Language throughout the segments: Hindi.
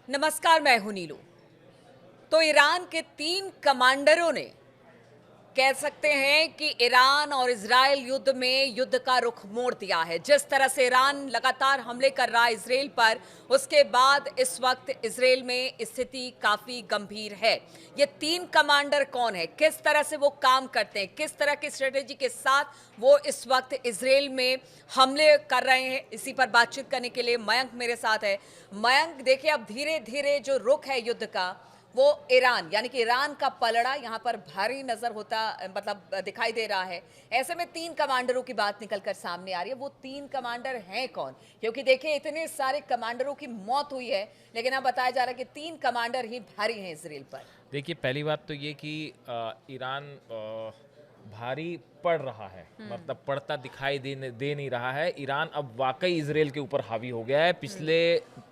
नमस्कार, मैं हूं नीलू। तो ईरान के 3 कमांडरों ने कह सकते हैं कि ईरान और इजराइल युद्ध में युद्ध का रुख मोड़ दिया है। जिस तरह से ईरान लगातार हमले कर रहा है इजराइल पर, उसके बाद इस वक्त इजराइल में स्थिति काफी गंभीर है। ये 3 कमांडर कौन है, किस तरह से वो काम करते हैं, किस तरह की स्ट्रेटेजी के साथ वो इस वक्त इजराइल में हमले कर रहे हैं, इसी पर बातचीत करने के लिए मयंक मेरे साथ है। मयंक, देखिए अब धीरे धीरे जो रुख है युद्ध का, वो ईरान यानी कि ईरान का पलड़ा यहां पर भारी नजर होता, मतलब दिखाई दे रहा है। ऐसे में 3 कमांडरों की बात निकलकर सामने आ रही है। वो 3 कमांडर हैं कौन? क्योंकि देखिए इतने सारे कमांडरों की मौत हुई है, लेकिन अब बताया जा रहा है कि 3 कमांडर ही भारी हैं इसराइल पर। देखिए, पहली बात तो ये कि ईरान भारी पड़ रहा है, मतलब पड़ता दिखाई दे नहीं रहा है। ईरान अब वाकई इजराइल के ऊपर हावी हो गया है पिछले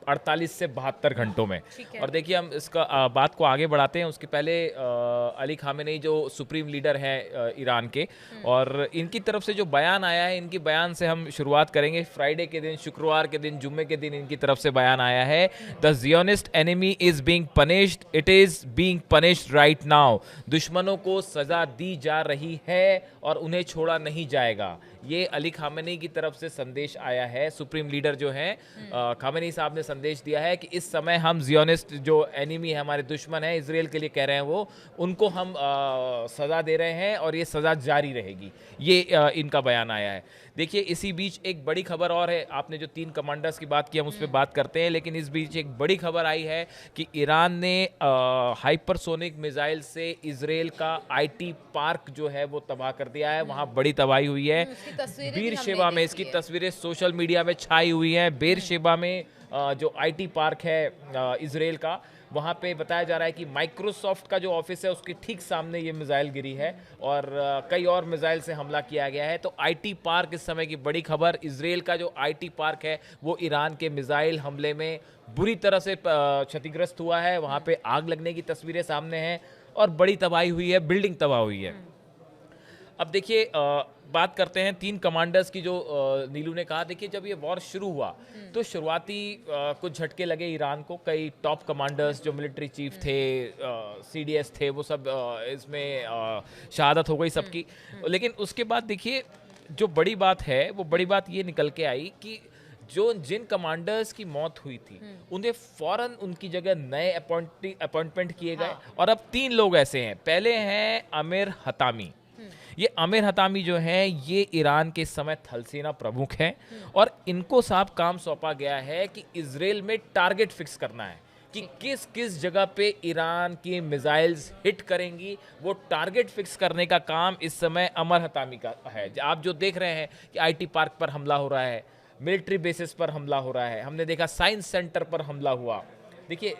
48 से 72 घंटों में। ठीक है। और देखिए, हम इसका बात को आगे बढ़ाते हैं। उसके पहले अली खामेनेई जो सुप्रीम लीडर हैं ईरान के, और इनकी तरफ से जो बयान आया है, इनकी बयान से हम शुरुआत करेंगे। फ्राइडे के दिन, शुक्रवार के दिन, जुम्मे के दिन इनकी तरफ से बयान आया है, the Zionist enemy is being punished, it is being punished right now. दुश्मनों को सजा दी जा रही है और उन्हें छोड़ा नहीं जाएगा। ये अली खामेनेई की तरफ से संदेश आया है। सुप्रीम लीडर जो हैं खामेनेई साहब ने संदेश दिया है कि इस समय हम जियोनिस्ट जो एनिमी है, हमारे दुश्मन है, इजराइल के लिए कह रहे हैं, वो उनको हम सजा दे रहे हैं और ये सजा जारी रहेगी। ये इनका बयान आया है। देखिए, इसी बीच एक बड़ी खबर और है। आपने जो 3 कमांडर्स की बात की, हम उस पर बात करते हैं, लेकिन इस बीच एक बड़ी खबर आई है कि ईरान ने हाइपरसोनिक मिसाइल से इजराइल का आईटी पार्क जो है वो तबाह कर दिया है। वहां बड़ी तबाही हुई है। उसकी तस्वीरें भी हमने बीरशेबा में, इसकी देखी है। तस्वीरें सोशल मीडिया में छाई हुई हैं। बीरशेबा में जो आईटी पार्क है इजराइल का, वहाँ पे बताया जा रहा है कि माइक्रोसॉफ्ट का जो ऑफिस है उसके ठीक सामने ये मिसाइल गिरी है और कई और मिसाइल से हमला किया गया है। तो आईटी पार्क इस समय की बड़ी खबर। इजराइल का जो आईटी पार्क है वो ईरान के मिसाइल हमले में बुरी तरह से क्षतिग्रस्त हुआ है। वहाँ पे आग लगने की तस्वीरें सामने हैं और बड़ी तबाही हुई है, बिल्डिंग तबाह हुई है। अब देखिए, बात करते हैं 3 कमांडर्स की, जो नीलू ने कहा। देखिए, जब ये वॉर शुरू हुआ तो शुरुआती कुछ झटके लगे ईरान को। कई टॉप कमांडर्स जो मिलिट्री चीफ थे, सीडीएस थे, वो सब इसमें शहादत हो गई सबकी। लेकिन उसके बाद देखिए, जो बड़ी बात है, वो बड़ी बात ये निकल के आई कि जिन कमांडर्स की मौत हुई थी, उन्हें फौरन उनकी जगह नए अपॉइंटमेंट किए गए। और अब 3 लोग ऐसे हैं। पहले हैं आमिर हतामी। ये आमिर हतामी जो हैं, ये ईरान के इस समय थल सेना प्रमुख हैं और इनको साफ काम सौंपा गया है कि इजराइल में टारगेट फिक्स करना है कि किस किस जगह पे ईरान की मिसाइल्स हिट करेंगी। वो टारगेट फिक्स करने का काम इस समय आमिर हतामी का है। आप जो देख रहे हैं कि आईटी पार्क पर हमला हो रहा है, मिलिट्री बेसिस पर हमला हो रहा है, हमने देखा साइंस सेंटर पर हमला हुआ। देखिए,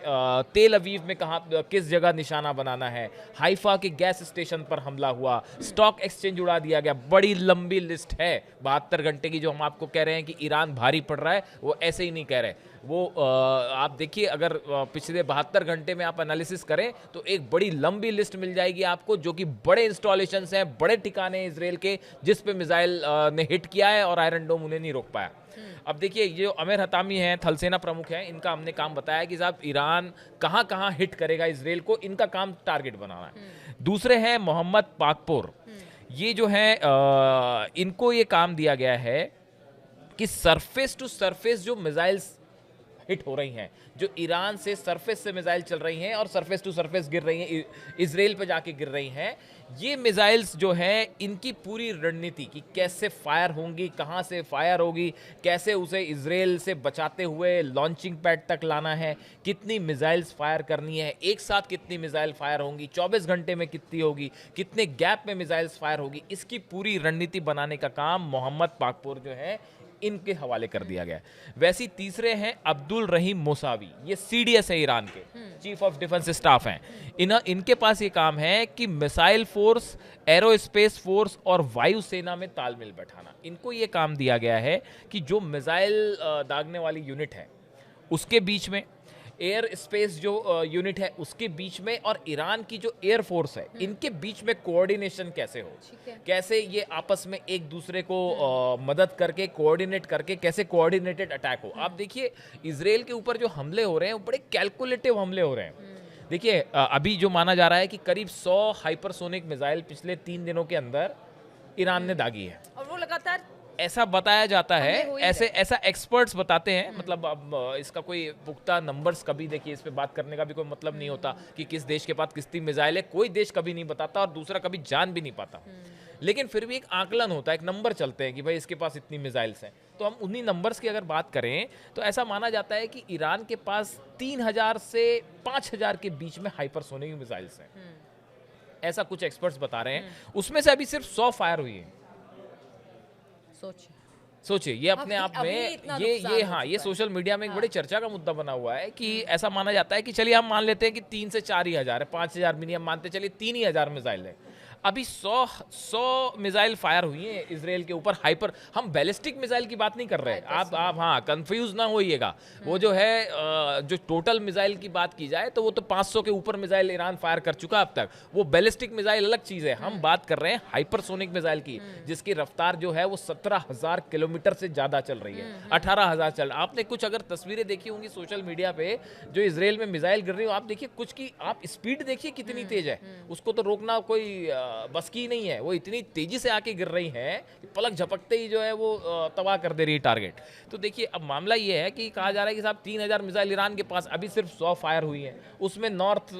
तेल अवीव में कहाँ किस जगह निशाना बनाना है, हाइफा के गैस स्टेशन पर हमला हुआ, स्टॉक एक्सचेंज उड़ा दिया गया। बड़ी लंबी लिस्ट है 72 घंटे की। जो हम आपको कह रहे हैं कि ईरान भारी पड़ रहा है, वो ऐसे ही नहीं कह रहे। वो आप देखिए, अगर पिछले 72 घंटे में आप एनालिसिस करें तो एक बड़ी लंबी लिस्ट मिल जाएगी आपको, जो कि बड़े इंस्टॉलेशंस हैं, बड़े ठिकाने हैं इजराइल के, जिस पे मिसाइल ने हिट किया है और आयरन डोम उन्हें नहीं रोक पाया। अब देखिए, ये जो आमिर हतामी हैं, थल सेना प्रमुख हैं, इनका हमने काम बताया कि साहब ईरान कहाँ कहाँ हिट करेगा इजराइल को, इनका काम टारगेट बनाना है। दूसरे हैं मोहम्मद पाकपोर। ये जो है इनको ये काम दिया गया है कि सरफेस टू सरफेस जो मिसाइल्स हिट हो रही हैं, जो ईरान से सरफेस से मिसाइल चल रही हैं और सरफेस टू सरफेस गिर रही हैं, इजराइल पे जाके गिर रही हैं, ये मिसाइल्स जो हैं, इनकी पूरी रणनीति कि कैसे फायर होंगी, कहाँ से फायर होगी, कैसे उसे इजराइल से बचाते हुए लॉन्चिंग पैड तक लाना है, कितनी मिसाइल्स फायर करनी है, एक साथ कितनी मिसाइल फायर होंगी, 24 घंटे में कितनी होगी, कितने गैप में मिसाइल्स फायर होगी, इसकी पूरी रणनीति बनाने का काम मोहम्मद पाकपोर जो है इनके हवाले कर दिया गया। वैसे तीसरे हैं अब्दुल रहीम मोसावी। ये सीडीएस है ईरान के, चीफ ऑफ डिफेंस स्टाफ हैं। इनके पास ये काम है कि मिसाइल फोर्स, एरोस्पेस फोर्स और वायुसेना में तालमेल बैठाना। इनको ये काम दिया गया है कि जो मिसाइल दागने वाली यूनिट है उसके बीच में एयर स्पेस जो यूनिट है उसके बीच में और ईरान की जो एयर फोर्स है, इनके बीच में कोऑर्डिनेशन कैसे हो, कैसे ये आपस में एक दूसरे को मदद करके कोऑर्डिनेट करके कैसे कोऑर्डिनेटेड अटैक हो। आप देखिए इजराइल के ऊपर जो हमले हो रहे हैं वो बड़े कैलकुलेटिव हमले हो रहे हैं। देखिए अभी जो माना जा रहा है कि करीब 100 हाइपरसोनिक मिसाइल पिछले 3 दिनों के अंदर ईरान ने दागी है, और वो लगातार ऐसा बताया जाता है, हमले हो ही ऐसे ऐसा एक्सपर्ट्स बताते हैं। मतलब अब इसका कोई पुख्ता नंबर्स कभी देखिए इस पे बात करने का भी कोई मतलब नहीं होता कि किस देश के पास कितनी मिसाइल है, कोई देश कभी नहीं बताता और दूसरा कभी जान भी नहीं पाता। लेकिन फिर भी एक आकलन होता है, एक नंबर चलते हैं कि भाई इसके पास इतनी मिसाइल्स हैं। तो हम उन्हीं नंबर्स की अगर बात करें तो ऐसा माना जाता है कि ईरान के पास 3000 से 5000 के बीच में हाइपरसोनिक मिसाइल्स हैं, ऐसा कुछ एक्सपर्ट्स बता रहे हैं। उसमें से अभी सिर्फ 100 फायर हुई है। सोचिए ये अपने आप में ये हाँ, ये सोशल मीडिया में एक बड़ी चर्चा का मुद्दा बना हुआ है कि ऐसा माना जाता है कि चलिए हम मान लेते हैं कि 3 से 4 ही हजार है, 5000 भी नहीं, हम मानते चलिए 3 ही हजार मिसाइल है। अभी 100 मिसाइल फायर हुई हैं इसराइल के ऊपर हाइपर, हम बैलिस्टिक मिसाइल की बात नहीं कर रहे हैं, आप हाँ कंफ्यूज ना होइएगा। वो जो है जो टोटल मिसाइल की बात की जाए तो वो तो 500 के ऊपर मिसाइल ईरान फायर कर चुका अब तक, वो बैलिस्टिक मिसाइल अलग चीज है। हम बात कर रहे हैं हाइपरसोनिक मिसाइल की, जिसकी रफ्तार जो है वो 17,000 किलोमीटर से ज्यादा चल रही है, 18,000 चल। आपने कुछ अगर तस्वीरें देखी होंगी सोशल मीडिया पे जो इसराइल में मिसाइल गिर रही हो, आप देखिए कुछ की आप स्पीड देखिए कितनी तेज है, उसको तो रोकना कोई बस की नहीं है। वो इतनी तेजी से आके गिर रही हैं कि पलक झपकते ही जो है वो तबाह कर दे रही है टारगेट। तो देखिए अब मामला ये है कि कहा जा रहा है कि साहब 3000 मिसाइल ईरान के पास, अभी सिर्फ 100 फायर हुई हैं, उसमें नॉर्थ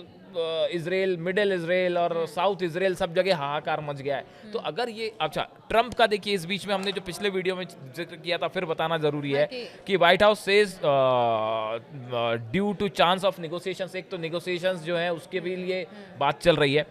इजराइल, मिडिल इजराइल और साउथ इजराइल सब जगह हाहाकार मच गया है। तो अगर ये अच्छा ट्रंप का देखिए, इस बीच में हमने जो पिछले वीडियो में जिक्र किया था, फिर बताना जरूरी है कि White House says due to chance of negotiations, एक तो नेगोशिएशंस जो है उसके भी लिए बात चल रही है।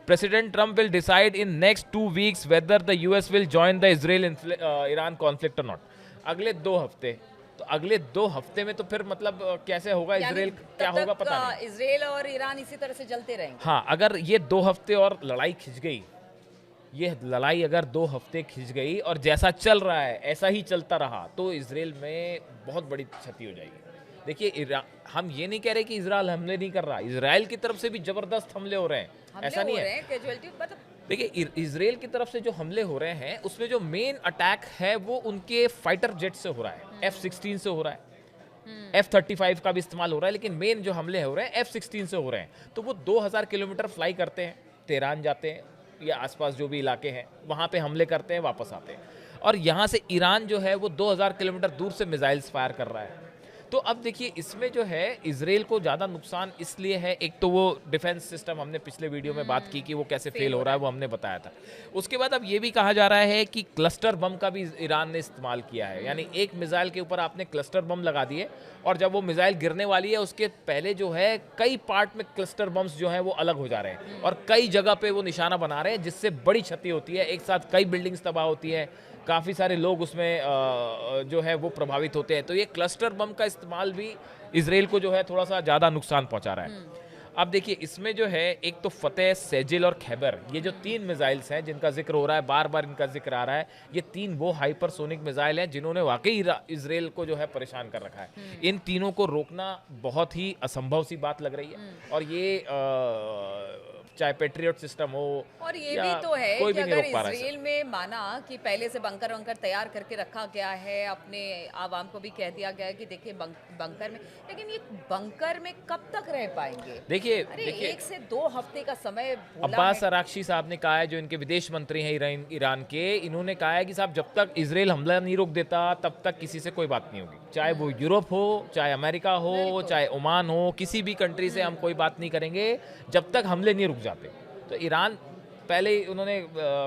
President Trump will decide in next 2 weeks whether the US will join the Israel-Iran conflict or not. अगले 2 हफ्ते, तो अगले 2 हफ्ते में तो फिर मतलब कैसे होगा इसराइल, क्या होगा पता नहीं। इसराइल और ईरान इसी तरह से जलते रहेंगे। हाँ, अगर ये 2 हफ्ते और लड़ाई खिंच गई, ये लड़ाई अगर 2 हफ्ते खिंच गई और जैसा चल रहा है ऐसा ही चलता रहा तो इसराइल में बहुत बड़ी क्षति हो जाएगी। देखिए हम ये नहीं कह रहे कि इजराइल हमले नहीं कर रहा, इसराइल की तरफ से भी जबरदस्त हमले हो रहे हैं, ऐसा नहीं है। देखिए इसराइल की तरफ से जो हमले हो रहे हैं उसमें जो मेन अटैक है वो उनके फाइटर जेट से हो रहा है, F-16 से हो रहा है, F-35 का भी इस्तेमाल हो रहा है, लेकिन मेन जो हमले हो रहे हैं F-16 से हो रहे हैं। तो वो 2000 किलोमीटर फ्लाई करते हैं, तेहरान जाते हैं या आसपास जो भी इलाके हैं वहाँ पे हमले करते हैं, वापस आते हैं। और यहाँ से ईरान जो है वो 2000 किलोमीटर दूर से मिसाइल्स फायर कर रहा है। तो अब देखिए इसमें जो है इसराइल को ज़्यादा नुकसान इसलिए है, एक तो वो डिफेंस सिस्टम हमने पिछले वीडियो में बात की कि वो कैसे फेल हो रहा है, वो हमने बताया था। उसके बाद अब ये भी कहा जा रहा है कि क्लस्टर बम का भी ईरान ने इस्तेमाल किया है, यानी एक मिसाइल के ऊपर आपने क्लस्टर बम लगा दिए और जब वो मिसाइल गिरने वाली है उसके पहले जो है कई पार्ट में क्लस्टर बम्स जो हैं वो अलग हो जा रहे हैं और कई जगह पे वो निशाना बना रहे हैं, जिससे बड़ी क्षति होती है। एक साथ कई बिल्डिंग्स तबाह होती है, काफ़ी सारे लोग उसमें जो है वो प्रभावित होते हैं। तो ये क्लस्टर बम का इस्तेमाल भी इसराइल को जो है थोड़ा सा ज़्यादा नुकसान पहुंचा रहा है। अब देखिए इसमें जो है एक तो फतेह, सेजिल और खैबर, ये जो 3 मिसाइल्स हैं जिनका जिक्र हो रहा है, बार बार इनका जिक्र आ रहा है, ये 3 वो हाइपरसोनिक मिसाइल हैं जिन्होंने वाकई इसराइल को जो है परेशान कर रखा है। इन तीनों को रोकना बहुत ही असंभव सी बात लग रही है और ये चाहे पेट्रियट सिस्टम हो और ये भी तो है कि अगर इसराइल में माना कि पहले से बंकर वंकर तैयार करके रखा गया है, अपने आवाम को भी कह दिया गया है कि देखिए बंकर में, लेकिन ये बंकर में कब तक रह पाएंगे? देखिए 1 से 2 हफ्ते का समय अब्बास अराक्ची साहब ने कहा है, जो इनके विदेश मंत्री हैं ईरान के, इन्होंने कहा है कि साहब जब तक इसराइल हमला नहीं रोक देता तब तक किसी से कोई बात नहीं होगी, चाहे वो यूरोप हो, चाहे अमेरिका हो, चाहे ओमान हो, किसी भी कंट्री से हम कोई बात नहीं करेंगे जब तक हमले नहीं रुक जाते। तो ईरान पहले ही उन्होंने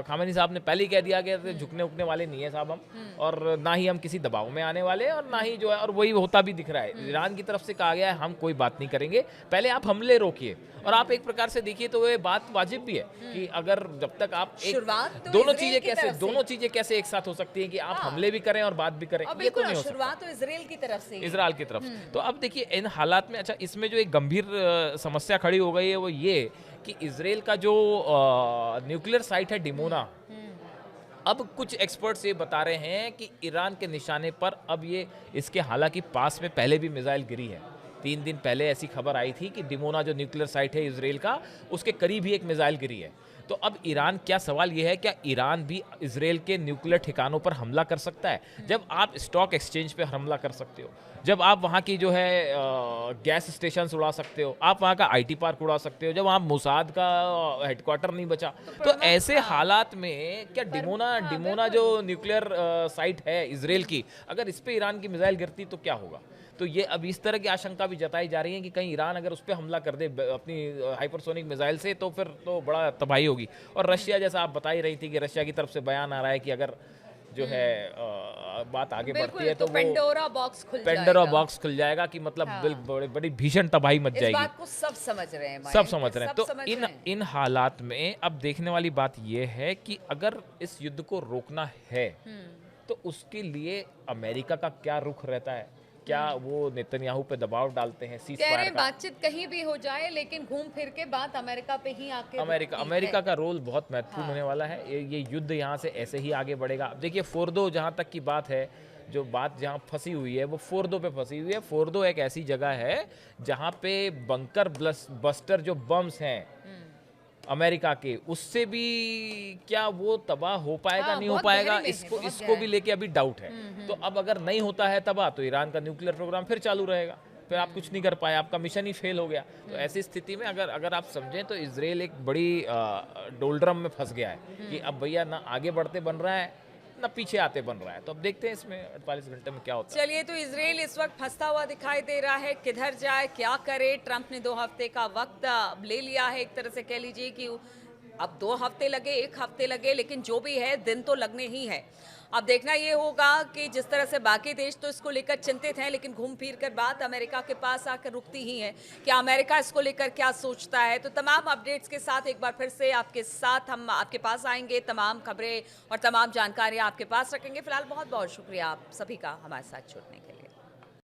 खामेनी साहब ने पहले ही कह दिया कि झुकने उकने वाले नहीं है साहब हम, और ना ही हम किसी दबाव में आने वाले और ना ही जो है, और वही होता भी दिख रहा है। ईरान की तरफ से कहा गया है हम कोई बात नहीं करेंगे, पहले आप हमले रोकिए। और आप एक प्रकार से देखिए तो ये बात वाजिब भी है कि अगर जब तक आप तो दोनों चीजें कैसे एक साथ हो सकती हैं कि आप हमले भी करें और बात भी करें, ये तो नहीं हो सकता। शुरुआत तो इसराइल की तरफ से, इसराइल की तरफ से। तो अब देखिए इन हालात में अच्छा इसमें जो एक गंभीर समस्या खड़ी हो गई है वो ये कि इसराइल का जो न्यूक्लियर साइट है डिमोना, अब कुछ एक्सपर्ट्स ये बता रहे हैं कि ईरान के निशाने पर अब ये इसके हालांकि पास में पहले भी मिसाइल गिरी है, 3 दिन पहले ऐसी खबर आई थी कि डिमोना जो न्यूक्लियर साइट है इजराइल का, उसके करीब ही एक मिसाइल गिरी है। तो अब ईरान, क्या सवाल यह है, क्या ईरान भी इजराइल के न्यूक्लियर ठिकानों पर हमला कर सकता है? जब आप स्टॉक एक्सचेंज पे हमला कर सकते हो, जब आप वहाँ की जो है गैस स्टेशन उड़ा सकते हो, आप वहाँ का आईटी पार्क उड़ा सकते हो, जब वहाँ मोसाद का हेडक्वार्टर नहीं बचा, तो ऐसे हालात में क्या डिमोना जो न्यूक्लियर साइट है इजराइल की, अगर इस पे ईरान की मिसाइल गिरती तो क्या होगा? तो ये अब इस तरह की आशंका भी जताई जा रही है कि कहीं ईरान अगर उस पर हमला कर दे अपनी हाइपरसोनिक मिसाइल से, तो फिर तो बड़ा तबाही होगी। और रशिया, जैसा आप बता ही रही थी कि रशिया की तरफ से बयान आ रहा है कि अगर जो है बात आगे बढ़ती है तो पेंडोरा बॉक्स खुल जाएगा कि मतलब बड़ी भीषण तबाही मच जाएगी। इस बात को सब समझ रहे हैं, सब समझ रहे हैं। तो इन हालात में अब देखने वाली बात यह है कि अगर इस युद्ध को रोकना है तो उसके लिए अमेरिका का क्या रुख रहता है? क्या वो नेतन्याहू पे दबाव डालते हैं सीज़फायर का? बातचीत कहीं भी हो जाए, लेकिन घूम फिर के बात अमेरिका पे ही आके अमेरिका का रोल बहुत महत्वपूर्ण होने वाला है। ये युद्ध यहाँ से ऐसे ही आगे बढ़ेगा। अब देखिए, फोर्दो जहाँ तक की बात है, जो बात जहाँ फंसी हुई है वो फोर्दो पे फंसी हुई है। फोर्दो एक ऐसी जगह है जहाँ पे बंकर बस्टर जो बम्स हैं अमेरिका के, उससे भी क्या वो तबाह हो पाएगा, नहीं हो पाएगा, इसको भी लेके अभी डाउट है। तो अब अगर नहीं होता है तबाह, तो ईरान का न्यूक्लियर प्रोग्राम फिर चालू रहेगा, फिर आप कुछ नहीं कर पाए, आपका मिशन ही फेल हो गया। तो ऐसी स्थिति में अगर आप समझें तो इजराइल एक बड़ी डोल्ड्रम में फंस गया है कि अब भैया ना आगे बढ़ते बन रहा है ना पीछे आते बन रहा है। तो अब देखते हैं इसमें 48 घंटे में क्या होता है। चलिए, तो इजराइल इस वक्त फंसता हुआ दिखाई दे रहा है, किधर जाए, क्या करे। ट्रंप ने 2 हफ्ते का वक्त ले लिया है, एक तरह से कह लीजिए कि अब 2 हफ्ते लगे, 1 हफ्ते लगे, लेकिन जो भी है दिन तो लगने ही है। अब देखना ये होगा कि जिस तरह से बाकी देश तो इसको लेकर चिंतित हैं, लेकिन घूम फिर कर बात अमेरिका के पास आकर रुकती ही है। क्या अमेरिका इसको लेकर क्या सोचता है? तो तमाम अपडेट्स के साथ एक बार फिर से आपके साथ हम आपके पास आएंगे, तमाम खबरें और तमाम जानकारियां आपके पास रखेंगे। फिलहाल बहुत बहुत शुक्रिया आप सभी का हमारे साथ जुड़ने के लिए।